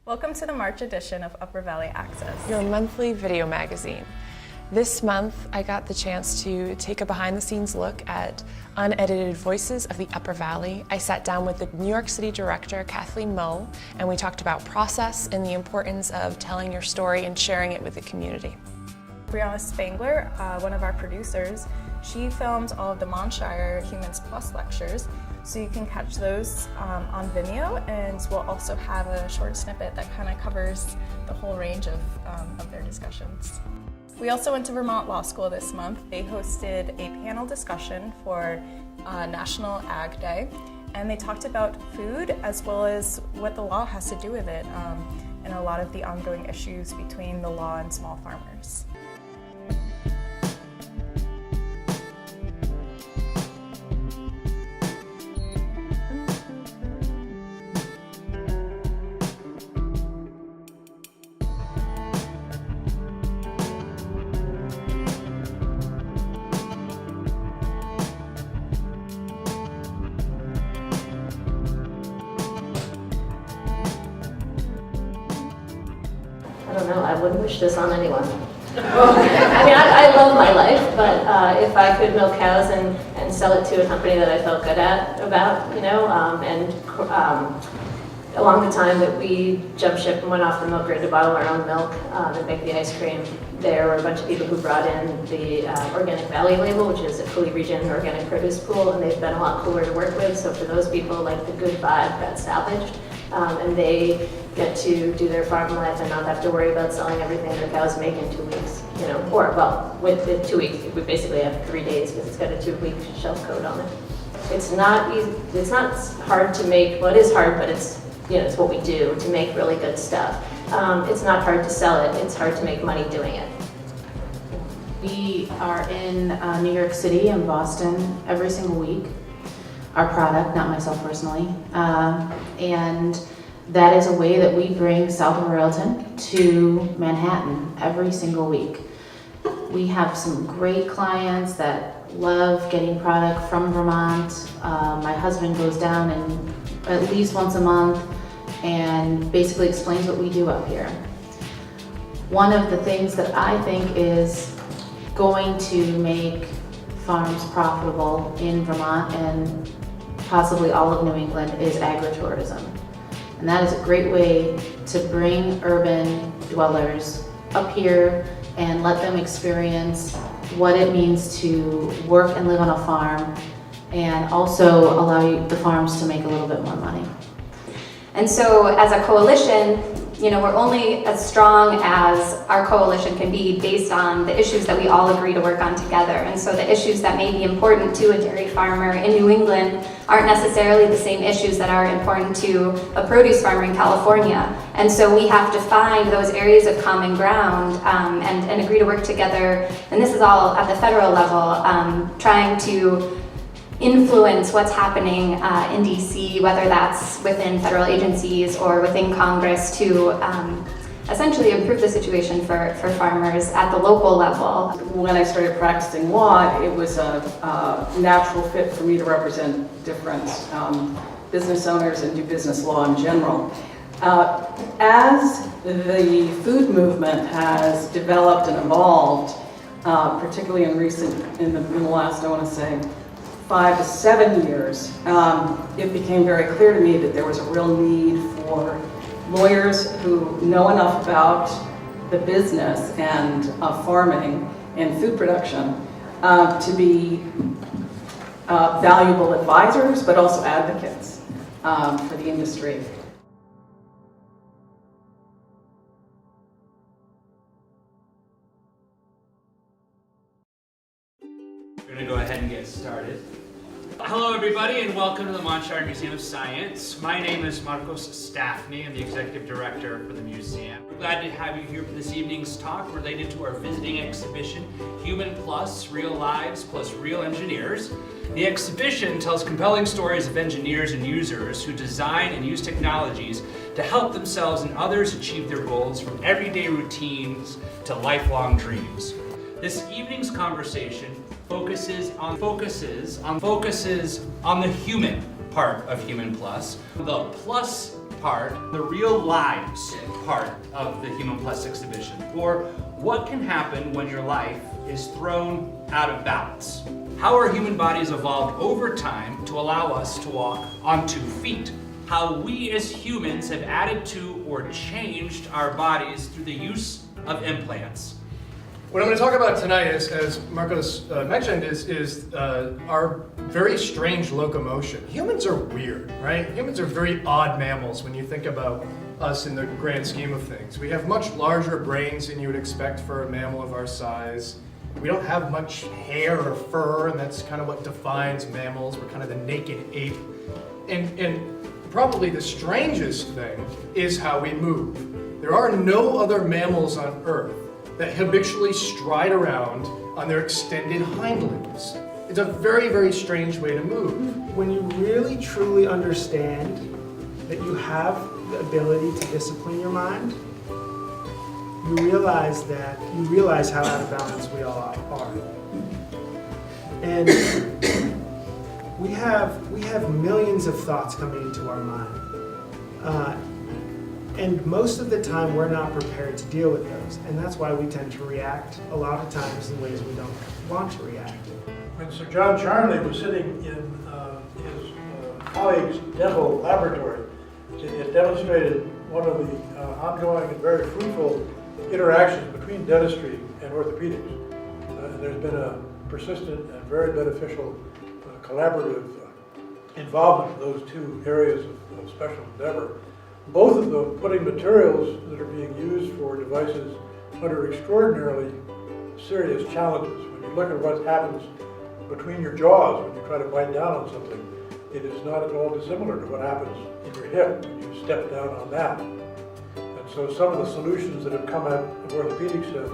Welcome to the March edition of Upper Valley Access, your monthly video magazine. This month, I got the chance to take a behind-the-scenes look at unedited voices of the Upper Valley. I sat down with the New York City director, Kathleen Moe, and we talked about process and the importance of telling your story and sharing it with the community. Brianna Spangler, one of our producers, she filmed all of the Montshire Humans Plus lectures, so you can catch those on Vimeo, and we'll also have a short snippet that kind of covers the whole range of their discussions. We also went to Vermont Law School this month. They hosted a panel discussion for National Ag Day, and they talked about food as well as what the law has to do with it, and a lot of the ongoing issues between the law and small farmers. I don't know, I wouldn't wish this on anyone. I mean, I love my life, but if I could milk cows and sell it to a company that I felt good about, you know, along the time that we jumped ship and went off the milk grid to bottle our own milk and make the ice cream, there were a bunch of people who brought in the Organic Valley label, which is a Coulee Region organic produce pool, and they've been a lot cooler to work with. So for those people, like, the good vibe got salvaged, and they get to do their farm life and not have to worry about selling everything the cows make in 2 weeks, you know, or, well, with 2 weeks, we basically have 3 days because it's got a 2-week shelf code on it. It's not easy, it's not hard to make, well, it is hard, but it's, you know, it's what we do to make really good stuff. It's not hard to sell it, it's hard to make money doing it. We are in New York City and Boston every single week. Our product, not myself personally, and that is a way that we bring South of Royalton to Manhattan every single week. We have some great clients that love getting product from Vermont. My husband goes down and at least once a month and basically explains what we do up here. One of the things that I think is going to make farms profitable in Vermont and possibly all of New England is agritourism. And that is a great way to bring urban dwellers up here and let them experience what it means to work and live on a farm, and also allow the farms to make a little bit more money. And so as a coalition, you know, we're only as strong as our coalition can be based on the issues that we all agree to work on together. And so the issues that may be important to a dairy farmer in New England aren't necessarily the same issues that are important to a produce farmer in California. And so we have to find those areas of common ground and agree to work together. And this is all at the federal level, trying to influence what's happening in DC, whether that's within federal agencies or within Congress, to essentially improve the situation for farmers at the local level. When I started practicing law, it was a natural fit for me to represent different business owners and do business law in general. As the food movement has developed and evolved, particularly in the last, I want to say, 5 to 7 years, it became very clear to me that there was a real need for lawyers who know enough about the business and farming and food production to be valuable advisors, but also advocates for the industry. We're going to go ahead and get started. Hello everybody and welcome to the Montshire Museum of Science. My name is Marcos Staffney. I'm the Executive Director for the museum. We're glad to have you here for this evening's talk related to our visiting exhibition, Human Plus, Real Lives Plus Real Engineers. The exhibition tells compelling stories of engineers and users who design and use technologies to help themselves and others achieve their goals, from everyday routines to lifelong dreams. This evening's conversation focuses on the human part of Human Plus, the plus part, the real lives part of the Human Plus exhibition, or what can happen when your life is thrown out of balance. How our human bodies evolved over time to allow us to walk on 2 feet. How we as humans have added to or changed our bodies through the use of implants. What I'm going to talk about tonight, as Marcos mentioned, is our very strange locomotion. Humans are weird, right? Humans are very odd mammals when you think about us in the grand scheme of things. We have much larger brains than you would expect for a mammal of our size. We don't have much hair or fur, and that's kind of what defines mammals. We're kind of the naked ape. And probably the strangest thing is how we move. There are no other mammals on Earth that habitually stride around on their extended hind limbs. It's a very, very strange way to move. When you really truly understand that you have the ability to discipline your mind, you realize how out of balance we all are. And we have millions of thoughts coming into our mind. And most of the time, we're not prepared to deal with those. And that's why we tend to react a lot of times in ways we don't want to react. When Sir John Charnley was sitting in his colleague's dental laboratory, it demonstrated one of the ongoing and very fruitful interactions between dentistry and orthopedics. And there's been a persistent and very beneficial collaborative involvement of those 2 areas of special endeavor. Both of them putting materials that are being used for devices under extraordinarily serious challenges. When you look at what happens between your jaws when you try to bite down on something, it is not at all dissimilar to what happens in your hip when you step down on that. And so some of the solutions that have come out of orthopedics have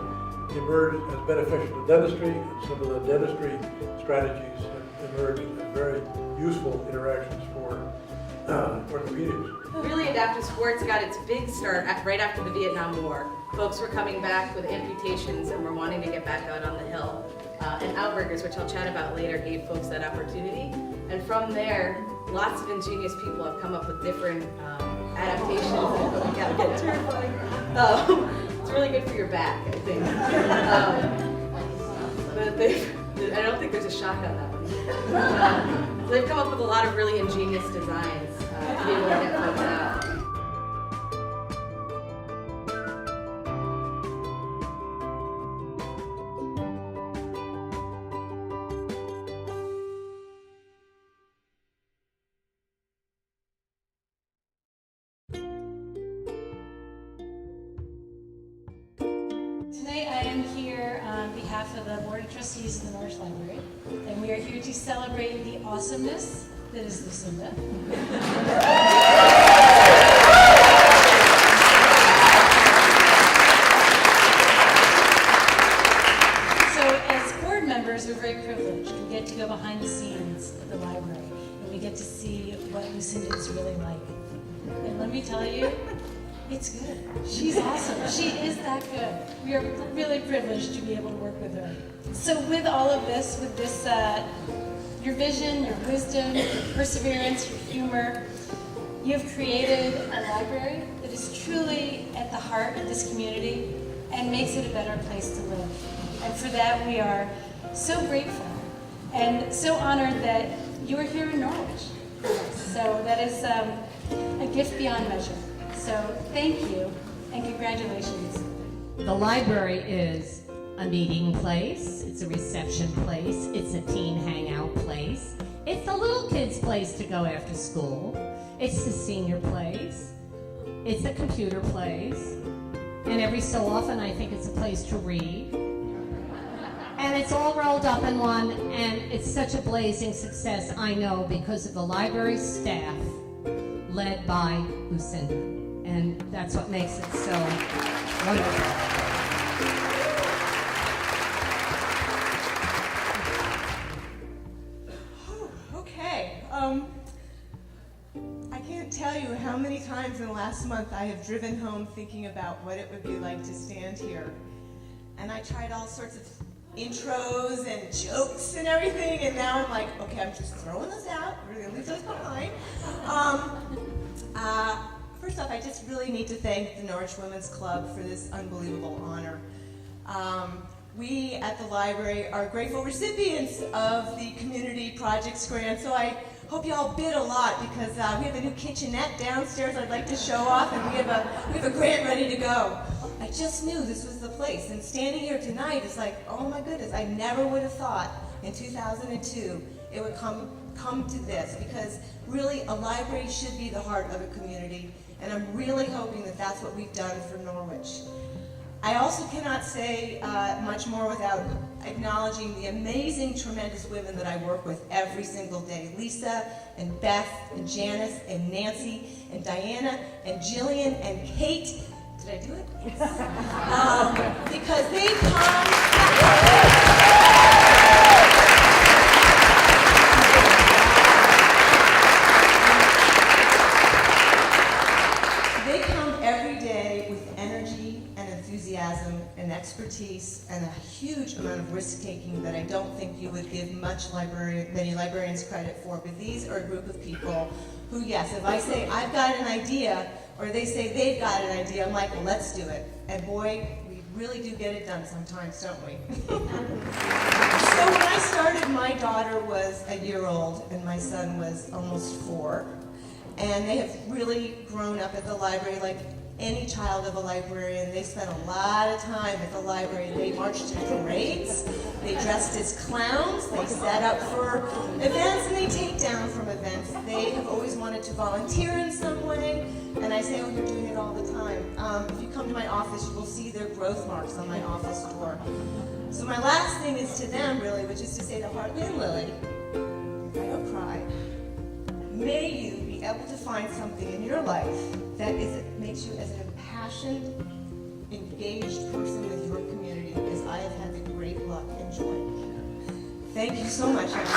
emerged as beneficial to dentistry, and some of the dentistry strategies have emerged as very useful interactions for orthopedics. Really, adaptive sports got its big start right after the Vietnam War. Folks were coming back with amputations and were wanting to get back out on the hill. And Outburgers, which I'll chat about later, gave folks that opportunity. And from there, lots of ingenious people have come up with different adaptations. Yeah, get terrifying. It's really good for your back, I think. But I don't think there's a shock on that one. So they've come up with a lot of really ingenious designs to be able to get folks out. Tonight I am here on behalf of the Board of Trustees of the Norris Library, and we are here to celebrate the awesomeness that is Lucinda. So as board members, we're very privileged. We get to go behind the scenes of the library, and we get to see what Lucinda is really like. And let me tell you, it's good. She's awesome. She is that good. We are really privileged to be able to work with her. So with all of this, with this, your vision, your wisdom, your perseverance, your humor, you've created a library that is truly at the heart of this community and makes it a better place to live. And for that, we are so grateful and so honored that you are here in Norwich. So that is a gift beyond measure. So thank you and congratulations. The library is a meeting place, it's a reception place, it's a teen hangout place, it's the little kids' place to go after school, it's the senior place, it's a computer place, and every so often I think it's a place to read. And it's all rolled up in one, and it's such a blazing success, I know, because of the library staff led by Lucinda. And that's what makes it so wonderful. Okay. I can't tell you how many times in the last month I have driven home thinking about what it would be like to stand here. And I tried all sorts of intros and jokes and everything, and now I'm like, okay, I'm just throwing this out. We're gonna leave those behind. First off, I just really need to thank the Norwich Women's Club for this unbelievable honor. We at the library are grateful recipients of the Community Projects Grant, so I hope you all bid a lot because we have a new kitchenette downstairs I'd like to show off, and we have a grant ready to go. I just knew this was the place, and standing here tonight is like, oh my goodness, I never would have thought in 2002 it would come to this, because really a library should be the heart of a community, and I'm really hoping that that's what we've done for Norwich. I also cannot say much more without acknowledging the amazing, tremendous women that I work with every single day. Lisa and Beth and Janice and Nancy and Diana and Jillian and Kate. Did I do it? Yes. Because they come every day with energy and enthusiasm and expertise and a huge amount of risk-taking that I don't think you would give many librarians credit for. But these are a group of people who, yes, if I say I've got an idea, or they say they've got an idea, I'm like, well, let's do it. And boy, we really do get it done sometimes, don't we? So when I started, my daughter was a year old and my son was almost 4. And they have really grown up at the library like any child of a librarian. They spent a lot of time at the library. They marched in parades, they dressed as clowns, they set up for events, and they take down from events. They have always wanted to volunteer in some way, and I say, oh, you're doing it all the time. If you come to my office, you will see their growth marks on my office door. So my last thing is to them, really, which is to say to Hartley and Lily, I don't cry. May you be able to find something in your life that makes you as an impassioned, engaged person with your community as I have had the great luck and joy. Thank you so much, everybody.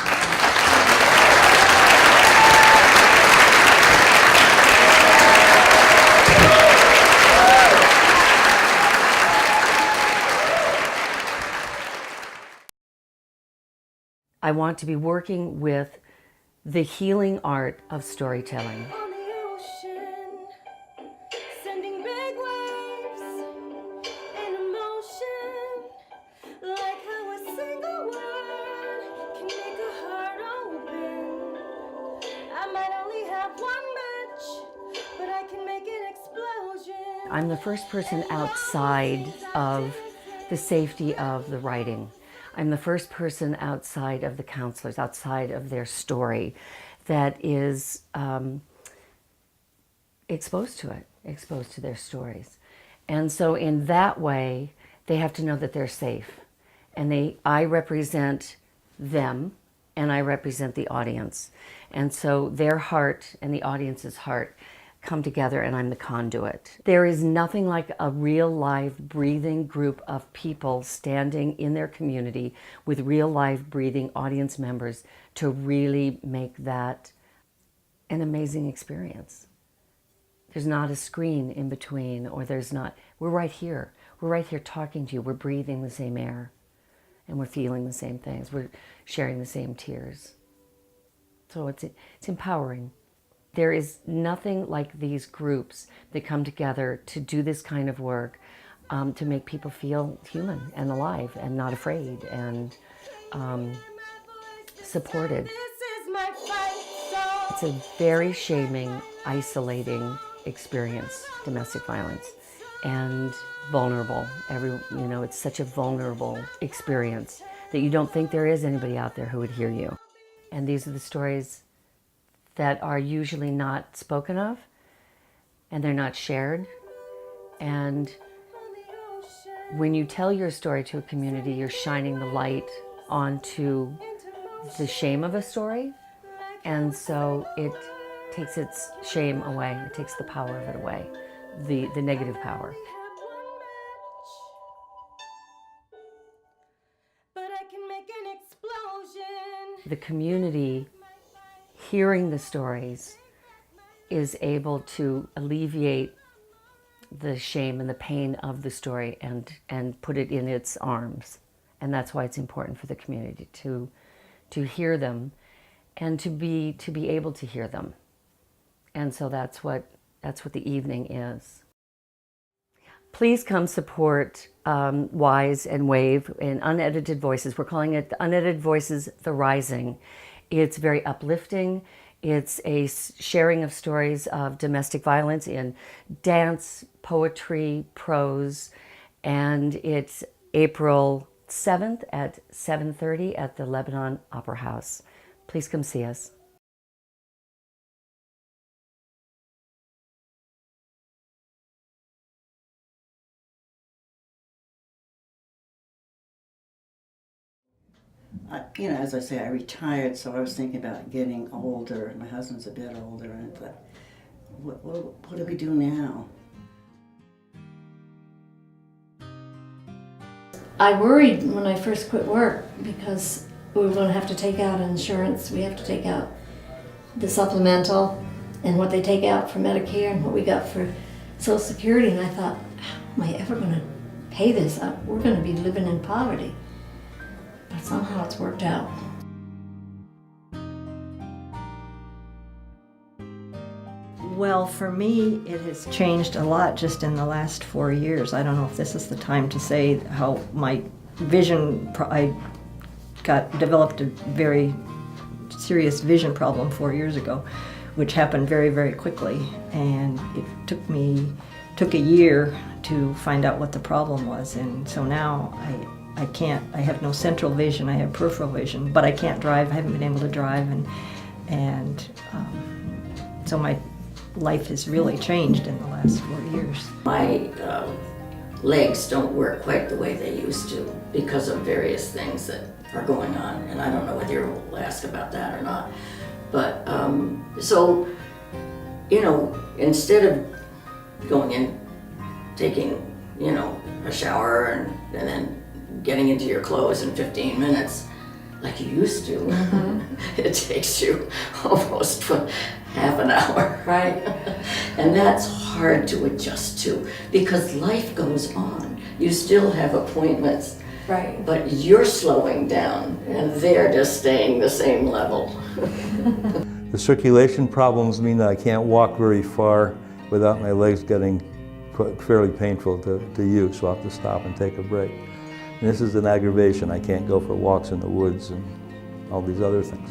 I want to be working with the healing art of storytelling. I'm the first person outside of the safety of the writing. I'm the first person outside of the counselors, outside of their story, that is exposed to it, exposed to their stories. And so in that way, they have to know that they're safe. And I represent them, and I represent the audience. And so their heart and the audience's heart come together, and I'm the conduit. There is nothing like a real live breathing group of people standing in their community with real live breathing audience members to really make that an amazing experience. There's not a screen in between, or we're right here. We're right here talking to you. We're breathing the same air, and we're feeling the same things. We're sharing the same tears. So it's empowering. There is nothing like these groups that come together to do this kind of work, to make people feel human and alive and not afraid and supported. It's a very shaming, isolating experience, domestic violence, and vulnerable. It's such a vulnerable experience that you don't think there is anybody out there who would hear you. And these are the stories that are usually not spoken of, and they're not shared. And when you tell your story to a community, you're shining the light onto the shame of a story, and so it takes its shame away. It takes the power of it away, the negative power. The community, hearing the stories, is able to alleviate the shame and the pain of the story and put it in its arms. And that's why it's important for the community to hear them and to be able to hear them. And so that's what That's what the evening is. Please come support Wise and Wave in Unedited Voices. We're calling it Unedited Voices, The Rising. It's very uplifting. It's a sharing of stories of domestic violence in dance, poetry, prose, and it's April 7th at 7:30 at the Lebanon Opera House. Please come see us. You know, as I say, I retired, so I was thinking about getting older. My husband's a bit older, and I thought, what do we do now? I worried when I first quit work because we were going to have to take out insurance. We have to take out the supplemental and what they take out for Medicare and what we got for Social Security. And I thought, how am I ever going to pay this? We're going to be living in poverty. But somehow it's worked out. Well, for me, it has changed a lot just in the last 4 years. I don't know if this is the time to say how my vision, I developed a very serious vision problem 4 years ago, which happened very, very quickly. And it took a year to find out what the problem was. And so now I have no central vision, I have peripheral vision, but I can't drive, I haven't been able to drive, so my life has really changed in the last 4 years. My legs don't work quite the way they used to because of various things that are going on, and I don't know whether you'll ask about that or not. But, so, you know, instead of going in, taking, you know, a shower and then getting into your clothes in 15 minutes, like you used to, it takes you almost half an hour. Right. And that's hard to adjust to because life goes on. You still have appointments, right? But you're slowing down and they're just staying the same level. The circulation problems mean that I can't walk very far without my legs getting fairly painful to use, so I'll have to stop and take a break. And this is an aggravation. I can't go for walks in the woods and all these other things.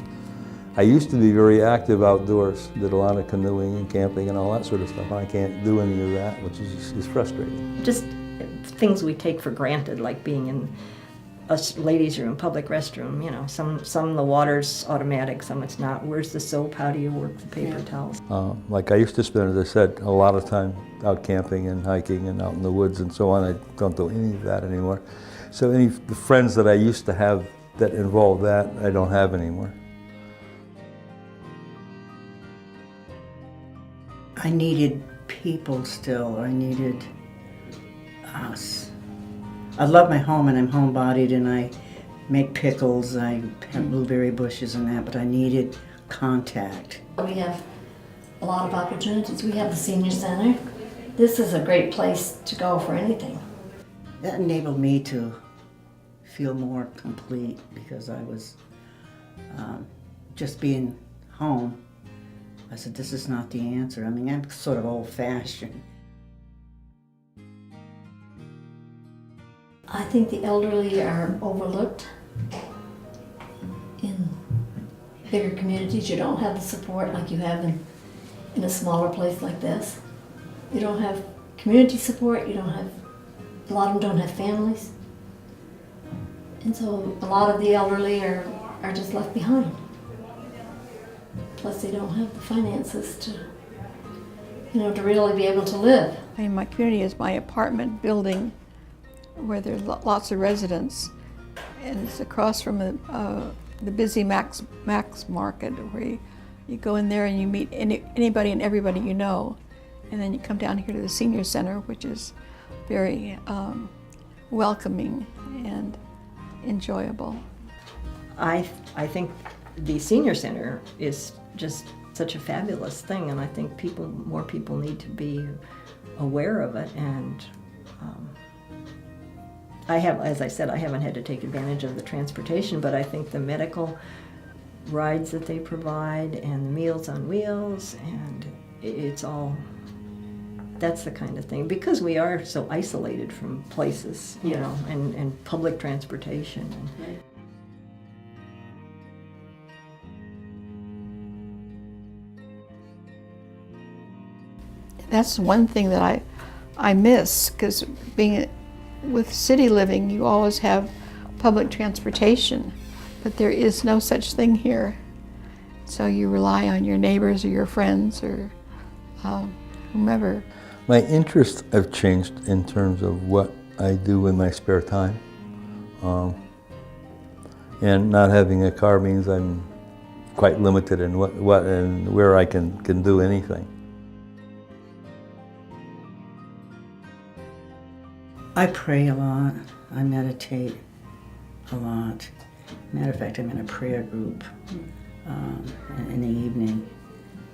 I used to be very active outdoors, did a lot of canoeing and camping and all that sort of stuff. I can't do any of that, which is frustrating. Just things we take for granted, like being in a ladies' room, public restroom, you know, some the water's automatic, some it's not. Where's the soap? How do you work the paper towels? Like I used to spend, as I said, a lot of time out camping and hiking and out in the woods and so on. I don't do any of that anymore. So the friends that I used to have that involved that, I don't have anymore. I needed people still. I needed us. I love my home and I'm homebodied and I make pickles, I have blueberry bushes and that, but I needed contact. We have a lot of opportunities. We have the senior center. This is a great place to go for anything. That enabled me to feel more complete because I was just being home. I said, this is not the answer. I mean, I'm sort of old-fashioned. I think the elderly are overlooked in bigger communities. You don't have the support like you have in a smaller place like this. You don't have community support, you don't have, a lot of them don't have families. And so a lot of the elderly are just left behind. Plus they don't have the finances to, to really be able to live. I mean, my community is my apartment building where there's lots of residents, and it's across from the busy Max Market, where you go in there and you meet anybody and everybody you know, and then you come down here to the senior center, which is very welcoming and enjoyable. I think the senior center is just such a fabulous thing, and I think more people need to be aware of it. And I have, as I said, I haven't had to take advantage of the transportation, but I think the medical rides that they provide and the Meals on Wheels, and it's all That's the kind of thing, because we are so isolated from places, you know, and public transportation. Right. That's one thing that I miss, because being with city living, you always have public transportation, but there is no such thing here. So you rely on your neighbors or your friends or whomever. My interests have changed in terms of what I do in my spare time. And not having a car means I'm quite limited in what and where I can do anything. I pray a lot. I meditate a lot. Matter of fact, I'm in a prayer group in the evening,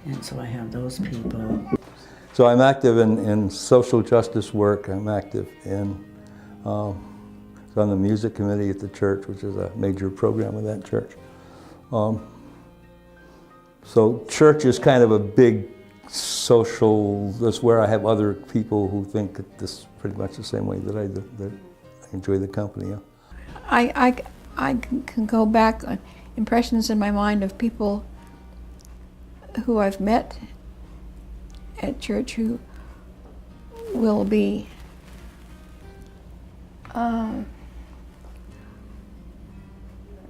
and so I have those people. So I'm active in social justice work. I'm active in on the music committee at the church, which is a major program of that church. So church is kind of a big social, that's where I have other people who think this pretty much the same way that I do, that I enjoy the company. Yeah. I can go back on impressions in my mind of people who I've met at church who will be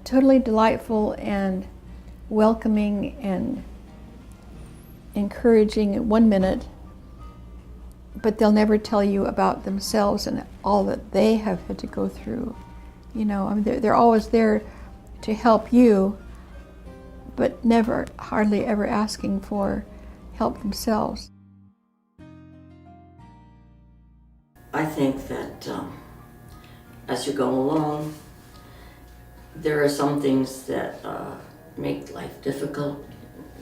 totally delightful and welcoming and encouraging at 1 minute, but they'll never tell you about themselves and all that they have had to go through. You know, I mean, they're always there to help you, but never, hardly ever asking for help themselves. I think that as you go along, there are some things that make life difficult,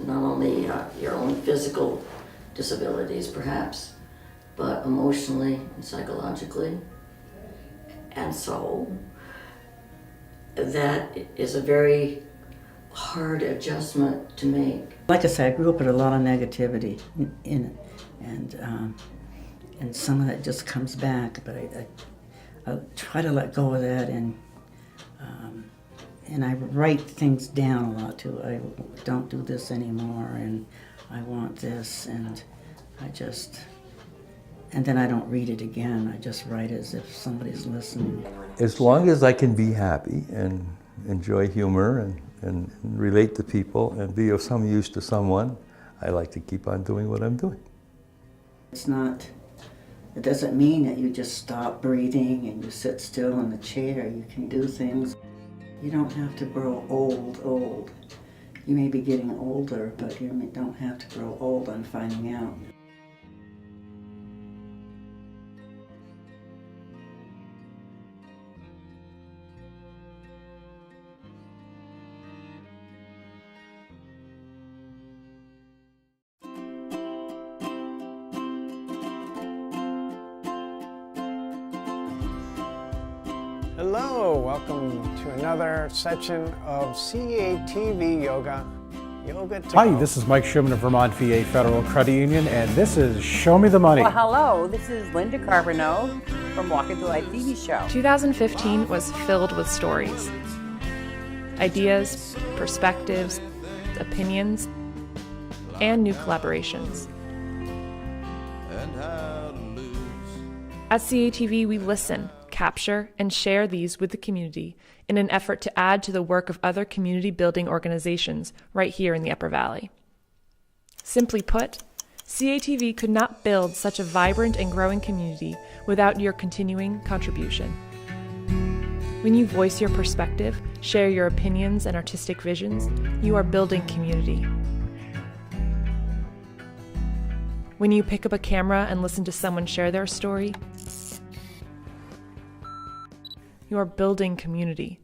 not only your own physical disabilities perhaps, but emotionally and psychologically. And so that is a very hard adjustment to make. Like I said, I grew up with a lot of negativity in it, and some of that just comes back, but I try to let go of that, and I write things down a lot too. I don't do this anymore, and I want this, and and then I don't read it again. I just write as if somebody's listening. As long as I can be happy and enjoy humor and relate to people and be of some use to someone, I like to keep on doing what I'm doing. It doesn't mean that you just stop breathing and you sit still in the chair. You can do things. You don't have to grow old. You may be getting older, but you don't have to grow old on finding out. Hello, welcome to another section of CATV Yoga. Hi, this is Mike Schumann of Vermont VA Federal Credit Union, and this is Show Me the Money. Well, hello, this is Linda Carbonneau from Walking the Light TV show. 2015 was filled with stories, ideas, perspectives, opinions, and new collaborations. At CATV, we listen, capture, and share these with the community in an effort to add to the work of other community-building organizations right here in the Upper Valley. Simply put, CATV could not build such a vibrant and growing community without your continuing contribution. When you voice your perspective, share your opinions and artistic visions, you are building community. When you pick up a camera and listen to someone share their story, you are building community.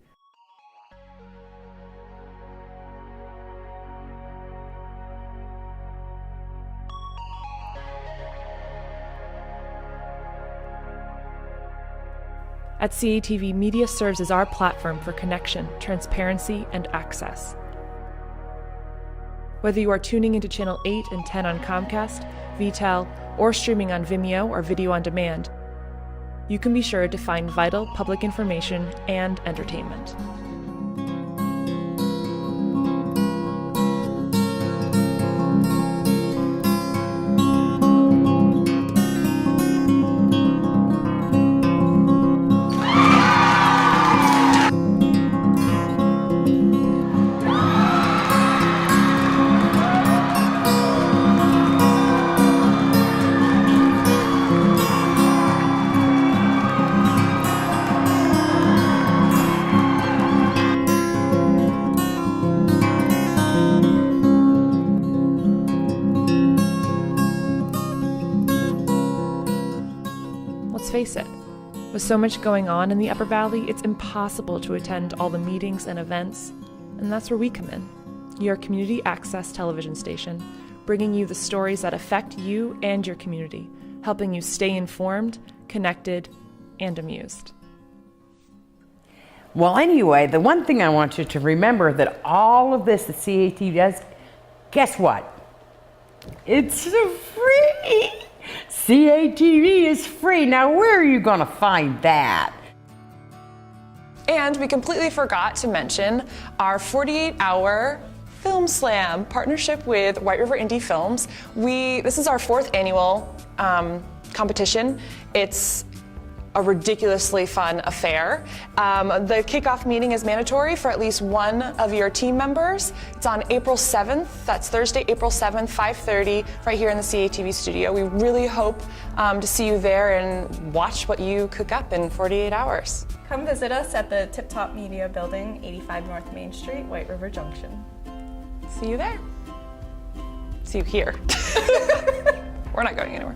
At CATV, media serves as our platform for connection, transparency, and access. Whether you are tuning into Channel 8 and 10 on Comcast, VTEL, or streaming on Vimeo or video on demand, you can be sure to find vital public information and entertainment. Let's face it, with so much going on in the Upper Valley, it's impossible to attend all the meetings and events, and that's where we come in. Your community access television station, bringing you the stories that affect you and your community, helping you stay informed, connected, and amused. Well, anyway, the one thing I want you to remember that all of this that CAT does, guess what? It's free! CATV is free. Now, where are you going to find that? And we completely forgot to mention our 48-hour Film Slam partnership with White River Indie Films. This is our 4th annual competition. It's a ridiculously fun affair. The kickoff meeting is mandatory for at least one of your team members. It's on April 7th. That's Thursday, April 7th, 5:30, right here in the CATV studio. We really hope to see you there and watch what you cook up in 48 hours. Come visit us at the Tip Top Media Building, 85 North Main Street, White River Junction. See you there. See you here. We're not going anywhere.